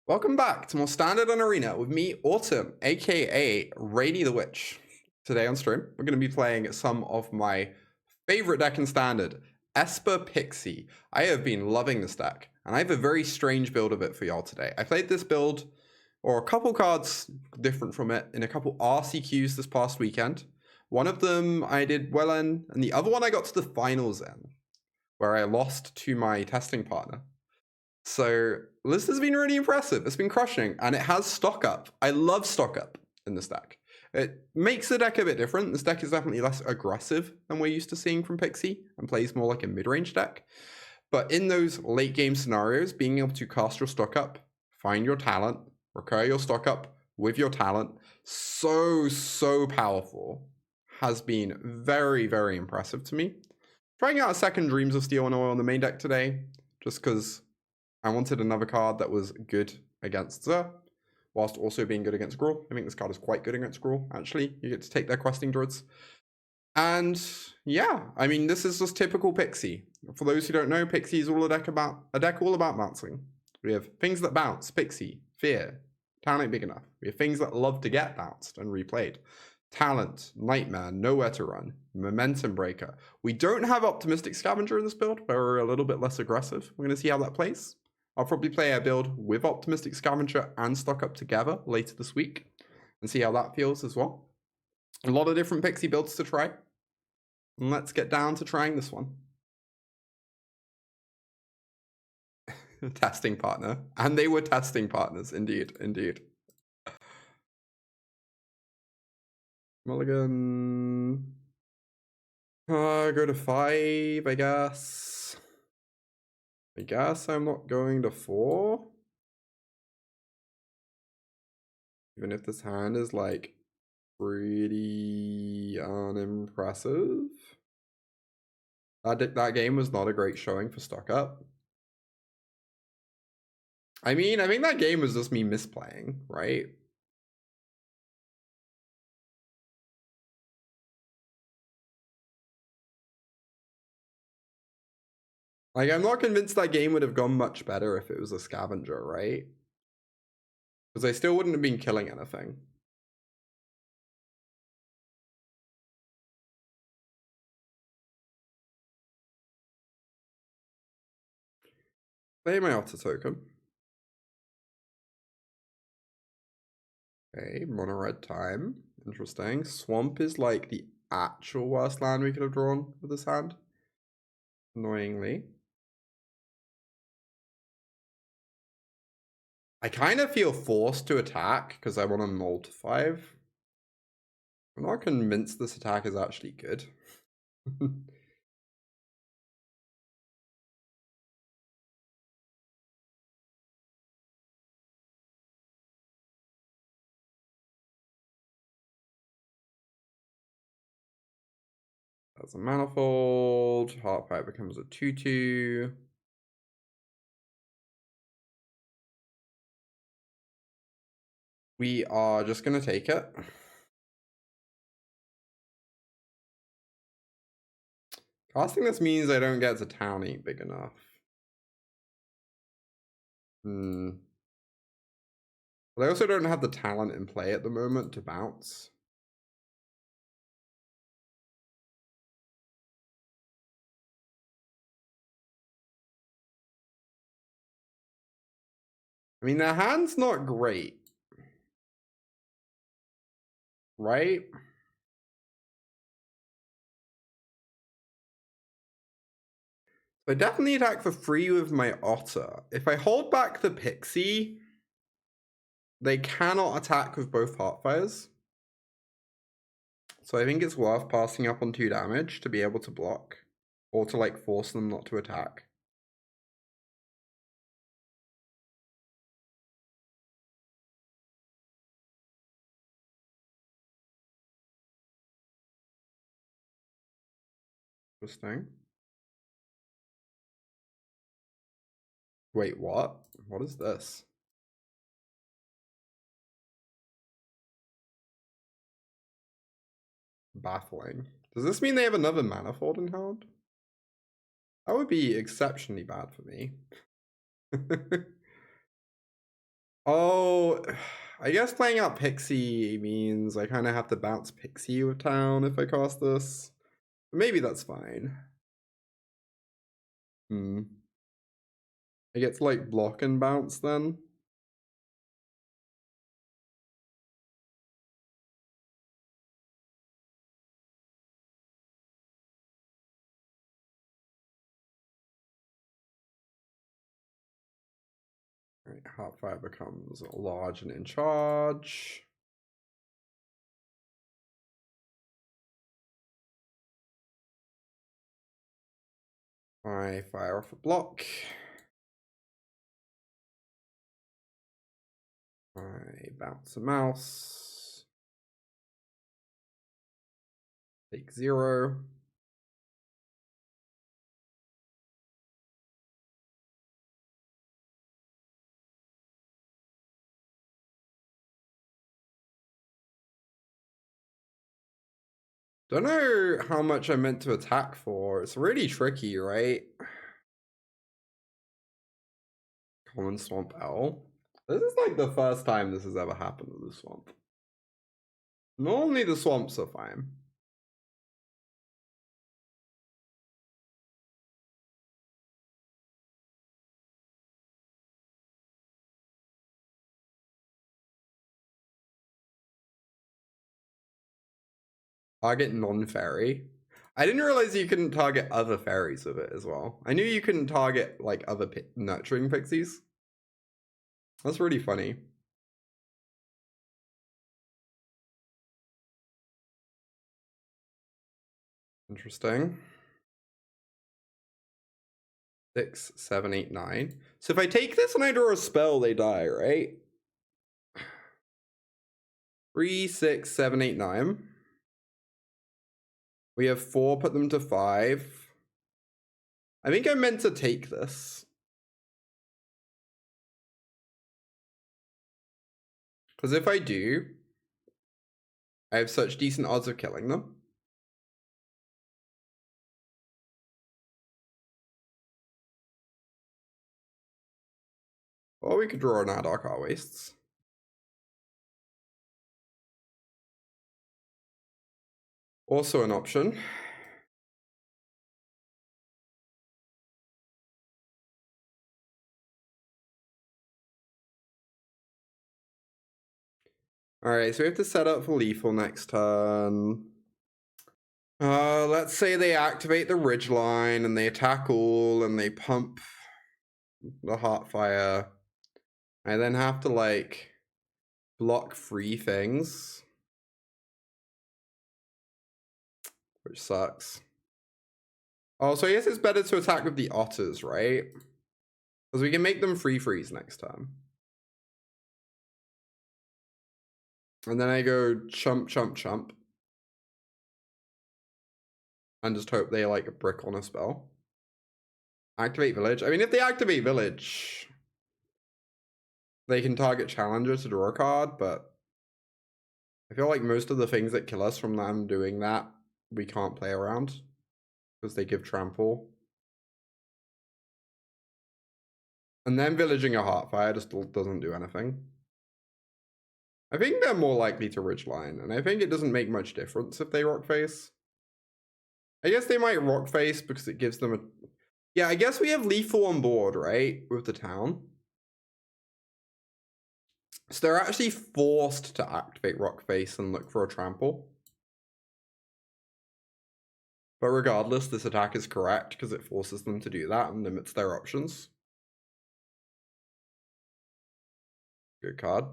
Welcome back to more Standard and Arena with me, Autumn, aka Rainy the Witch. Today on stream, we're going to be playing some of my favorite deck in Standard, Esper Pixie. I have been loving this deck, and I have a very strange build of it for y'all today. I played this build, or a couple cards different from it, in a couple RCQs this past weekend. One of them I did well in, and the other one I got to the finals in, where I lost to my testing partner. So this has been really impressive. It's been crushing, and it has stock up. I love stock up in this deck. It makes the deck a bit different. This deck is definitely less aggressive than we're used to seeing from Pixie and plays more like a mid-range deck. But in those late game scenarios, being able to cast your stock up, find your talent, recur your stock up with your talent, so powerful, has been very, very impressive to me. Trying out a second Dreams of Steel and Oil on the main deck today, just because I wanted another card that was good against Zer, whilst also being good against Gruul. I think this card is quite good against Gruul, actually. You get to take their questing druids. And yeah, I mean, this is just typical Pixie. For those who don't know, Pixie is a deck all about bouncing. We have things that bounce, Pixie, Fear, Talent Big Enough. We have things that love to get bounced and replayed. Talent, Nightmare, Nowhere to Run, Momentum Breaker. We don't have Optimistic Scavenger in this build, but we're a little bit less aggressive. We're going to see how that plays. I'll probably play a build with Optimistic Scavenger and stock up together later this week and see how that feels as well. A lot of different Pixie builds to try. And let's get down to trying this one. Testing partner. And they were testing partners, indeed, indeed. Mulligan. Go to 5, I guess. I guess I'm not going to 4. Even if this hand is like pretty unimpressive. That game was not a great showing for stock up. I mean, I think that game was just me misplaying, right? Like, I'm not convinced that game would have gone much better if it was a scavenger, right? Because I still wouldn't have been killing anything. Play my Otter token. Okay, mono red time. Interesting. Swamp is like the actual worst land we could have drawn with this hand. Annoyingly. I kind of feel forced to attack because I want to mold to 5. I'm not convinced this attack is actually good. That's a manifold. Heartfire becomes a 2/2. We are just going to take it. Casting this means I don't get to townie big enough. But I also don't have the talent in play at the moment to bounce. I mean, their hand's not great. Right? So I definitely attack for free with my Otter. If I hold back the Pixie, they cannot attack with both Heartfires. So I think it's worth passing up on 2 damage to be able to block. Or to like force them not to attack. Interesting. Wait, what? What is this? Baffling. Does this mean they have another Manifold in hand? That would be exceptionally bad for me. Oh, I guess playing out Pixie means I kind of have to bounce Pixie with town if I cast this. But maybe that's fine. I get to like block and bounce then. Alright, Heartfire becomes large and in charge. I fire off a block. I bounce a mouse. Take 0. Don't know how much I meant to attack for. It's really tricky, right? Common Swamp L. This is like the first time this has ever happened with the swamp. Normally the swamps are fine. Target non-fairy. I didn't realize you couldn't target other fairies with it as well. I knew you couldn't target like other nurturing pixies. That's really funny. Interesting. 6, 7, 8, 9. So if I take this and I draw a spell, they die, right? 3, 6, 7, 8, 9. We have 4, put them to 5. I think I meant to take this. Because if I do, I have such decent odds of killing them. Or we could draw an Adarkar Wastes. Also an option. Alright, so we have to set up for lethal next turn. Let's say they activate the Ridgeline and they attack all and they pump the Heartfire. I then have to like block 3 things, which sucks. Oh, so I guess it's better to attack with the otters, right? Because we can make them free freeze next time. And then I go chump, chump, chump. And just hope they like a brick on a spell. Activate village. I mean, if they activate village, they can target challenger to draw a card, but I feel like most of the things that kill us from them doing that, we can't play around because they give trample. And then villaging a Heartfire just doesn't do anything. I think they're more likely to Ridgeline, and I think it doesn't make much difference if they rock face. I guess they might rock face because it gives them a... Yeah, I guess we have lethal on board, right? With the town. So they're actually forced to activate rock face and look for a trample. But regardless, this attack is correct because it forces them to do that and limits their options. Good card.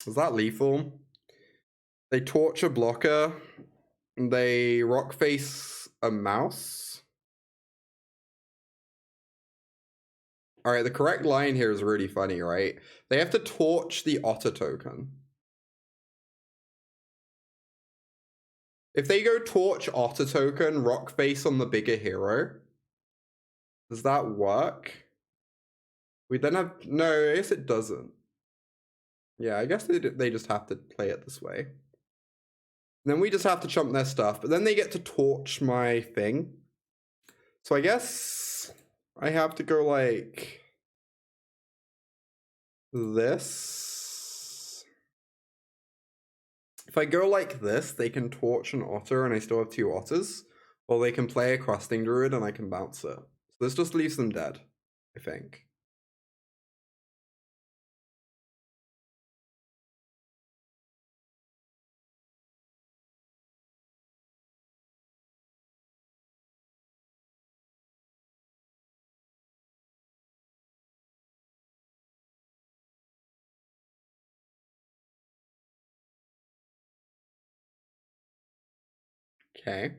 Is that lethal? They torch a blocker. They rock face a mouse. Alright, the correct line here is really funny, right? They have to torch the otter token. If they go torch otter token, rock face on the bigger hero, does that work? We then have... No, I guess it doesn't. Yeah, I guess they just have to play it this way. And then we just have to chump their stuff, but then they get to torch my thing. So I guess I have to go like this. If I go like this, they can torch an otter and I still have 2 otters. Or they can play a questing druid and I can bounce it. So this just leaves them dead, I think. Okay.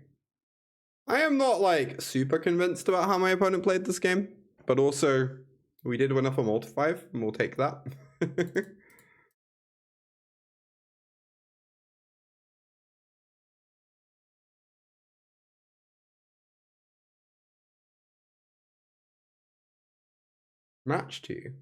I am not like super convinced about how my opponent played this game, but also we did win off a multi-5 and we'll take that. Match 2.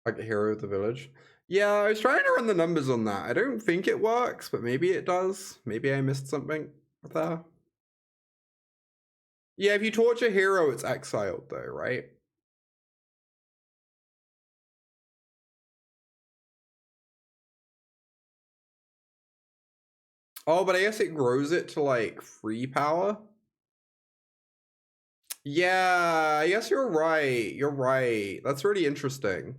Like a hero of the village. Yeah, I was trying to run the numbers on that. I don't think it works, but maybe it does. Maybe I missed something there. Yeah, if you torch a hero, it's exiled though, right? Oh, but I guess it grows it to like free power. Yeah, I guess you're right. You're right. That's really interesting.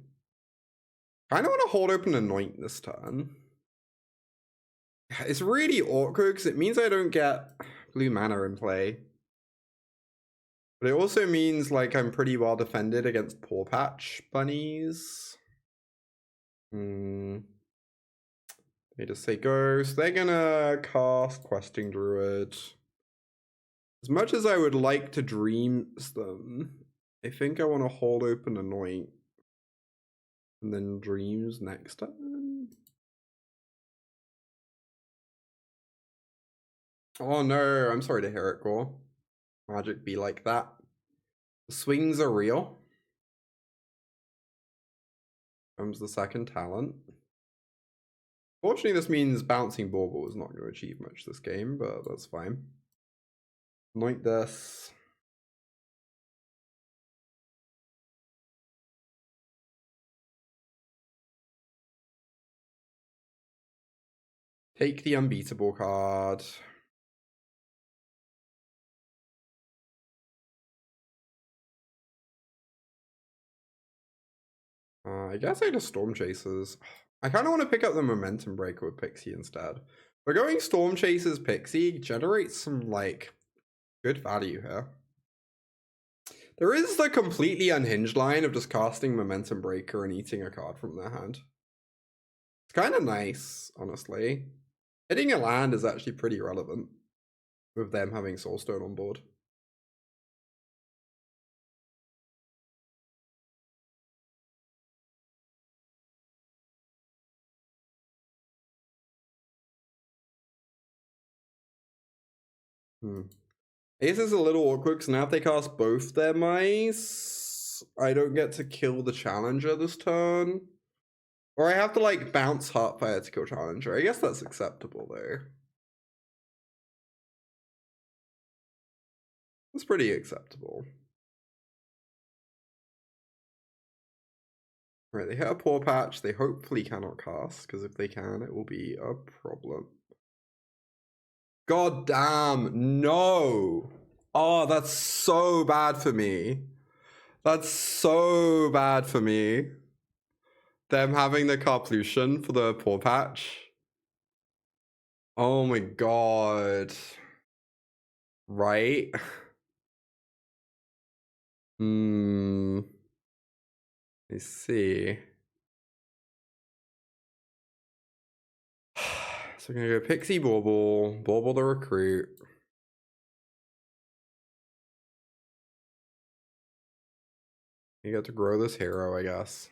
I kind of want to hold open Anoint this turn. It's really awkward because it means I don't get blue mana in play. But it also means like I'm pretty well defended against Paw Patch bunnies. They just say Ghost. They're gonna cast Questing Druid. As much as I would like to Dreams them, I think I want to hold open Anoint. And then Dreams next turn. Oh no, I'm sorry to hear it, Gore. Magic be like that. The swings are real. Comes the second talent. Fortunately, this means Bouncing Bauble is not going to achieve much this game, but that's fine. Anoint this. Take the Unbeatable card. I guess I just Stormchasers. I kind of want to pick up the Momentum Breaker with Pixie instead. But going Stormchasers Pixie generates some, like, good value here. There is the completely unhinged line of just casting Momentum Breaker and eating a card from their hand. It's kind of nice, honestly. Hitting a land is actually pretty relevant with them having Soulstone on board. This is a little awkward because now if they cast both their mice, I don't get to kill the challenger this turn. Or I have to like bounce Heartfire to kill challenger. I guess that's acceptable though. That's pretty acceptable. Right, they hit a Paw Patch. They hopefully cannot cast, because if they can, it will be a problem. God damn, no! Oh, that's so bad for me. That's so bad for me. Them having the Carplution for the Paw Patch. Oh my god. Right? I see. So we're gonna go Pixie Bauble, Bauble the Recruit. You get to grow this hero, I guess.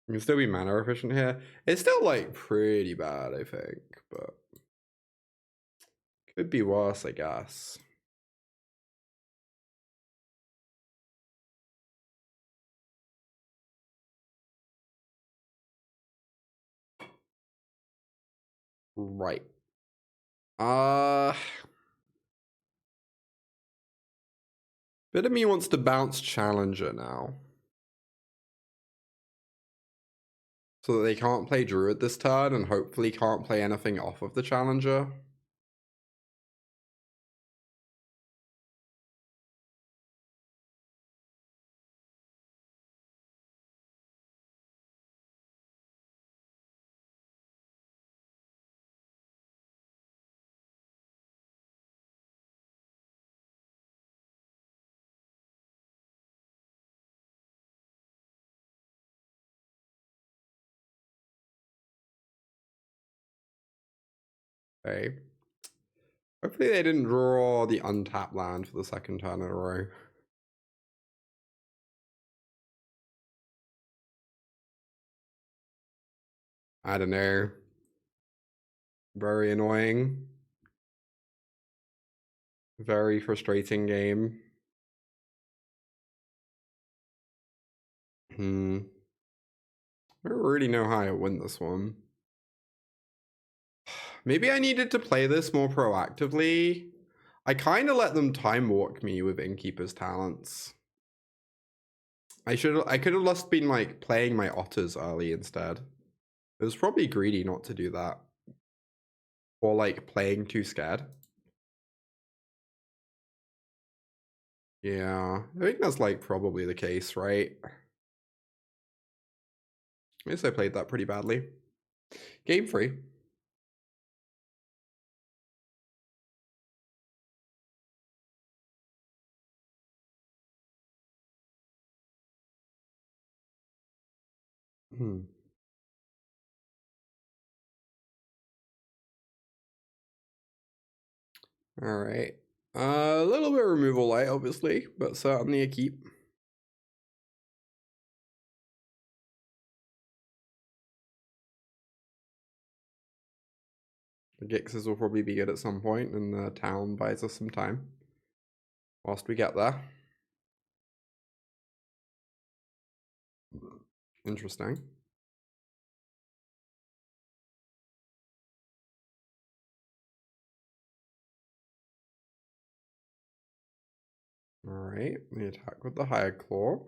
You can still be mana efficient here. It's still like pretty bad, I think, but could be worse, I guess. Right. Bit of me wants to bounce Challenger now. So that they can't play Druid this turn and hopefully can't play anything off of the Challenger. Okay. Hopefully they didn't draw the untapped land for the second turn in a row. I don't know. Very annoying. Very frustrating game. I don't really know how I win this one. Maybe I needed to play this more proactively. I kind of let them time walk me with Innkeeper's talents. I could have just been like playing my otters early instead. It was probably greedy not to do that. Or like playing too scared. Yeah, I think that's like probably the case, right? I guess I played that pretty badly. Game 3. Alright. A little bit of removal light, obviously, but certainly a keep. The Gixes will probably be good at some point, and the town buys us some time whilst we get there. Interesting. Alright, we attack with the Higher Claw.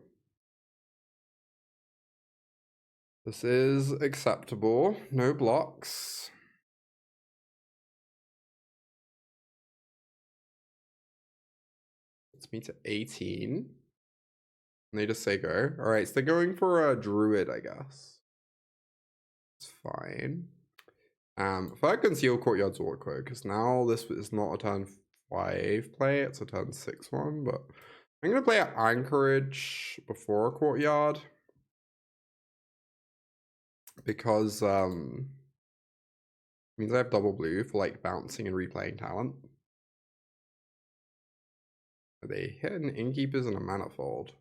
This is acceptable. No blocks. It's me to 18. And they just say go. Alright, so they're going for a Druid, I guess. It's fine. If I Concealed Courtyard's awkward, because now this is not a turn 5 play, it's a turn 6 one, but I'm going to play an Anchorage before a Courtyard. Because, means I have double blue for, like, bouncing and replaying talent. They hit an Innkeepers and a Manifold.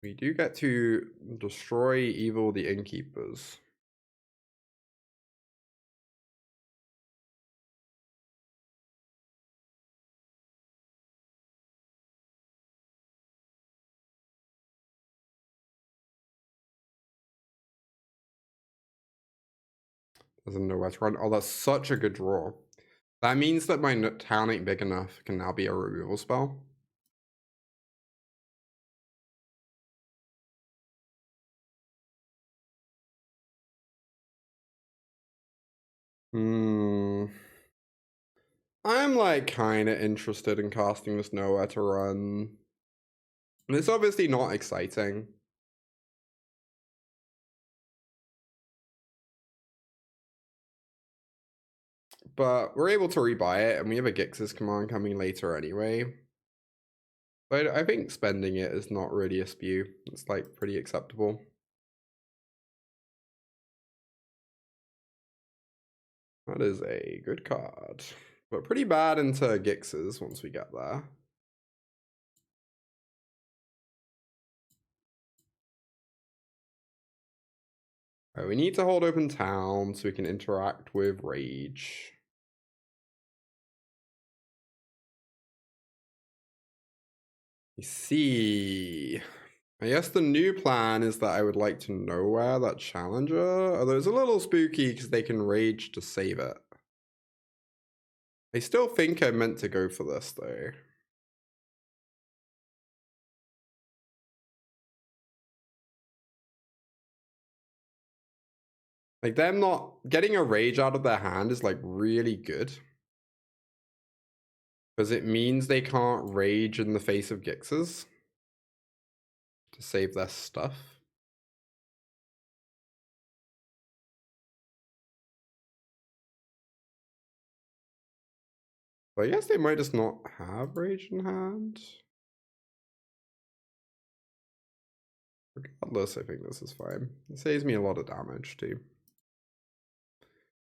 We do get to destroy evil the Innkeepers. Doesn't know where to run. Oh, that's such a good draw. That means that my town ain't big enough can now be a removal spell. I'm like kind of interested in casting this nowhere to run. It's obviously not exciting. But we're able to rebuy it, and we have a Gix's command coming later anyway. But I think spending it is not really a spew. It's like pretty acceptable. That is a good card. But pretty bad into Gix's once we get there. Right, we need to hold open town so we can interact with Rage. You see. I guess the new plan is that I would like to nowhere that challenger, although it's a little spooky because they can rage to save it. I still think I meant to go for this though. Like them not getting a rage out of their hand is like really good. Because it means they can't rage in the face of Gixes to save their stuff. But I guess they might just not have rage in hand. Regardless, I think this is fine. It saves me a lot of damage too.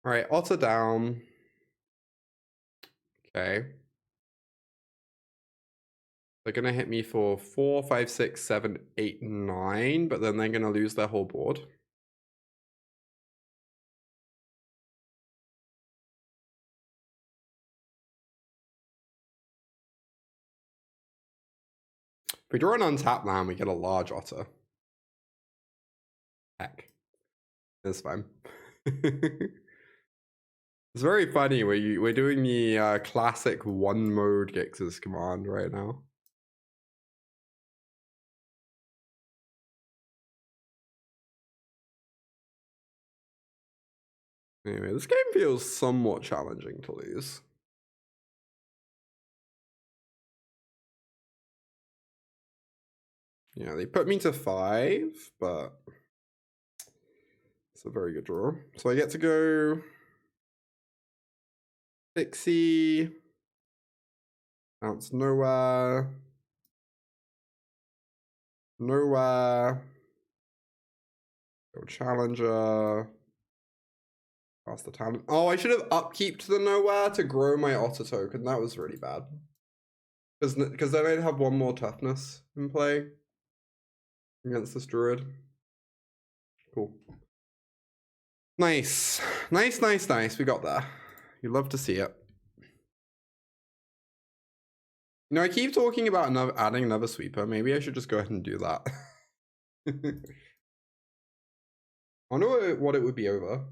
Alright, Otter down. Okay. They're going to hit me for 4, 5, 6, 7, 8, 9, but then they're going to lose their whole board. If we draw an untapped land, we get a large otter. Heck. It's fine. It's very funny. We're doing the classic one mode Gixes command right now. Anyway, this game feels somewhat challenging to lose. Yeah, they put me to 5, but it's a very good draw. So I get to go Pixie, bounce nowhere, nowhere, go Challenger, pass the talent. Oh, I should have upkeep to the nowhere to grow my otter token. That was really bad. Because then I'd have one more toughness in play against this druid. Cool. Nice. Nice, nice, nice. We got there. You love to see it. You know, I keep talking about adding another sweeper. Maybe I should just go ahead and do that. I wonder what it would be over.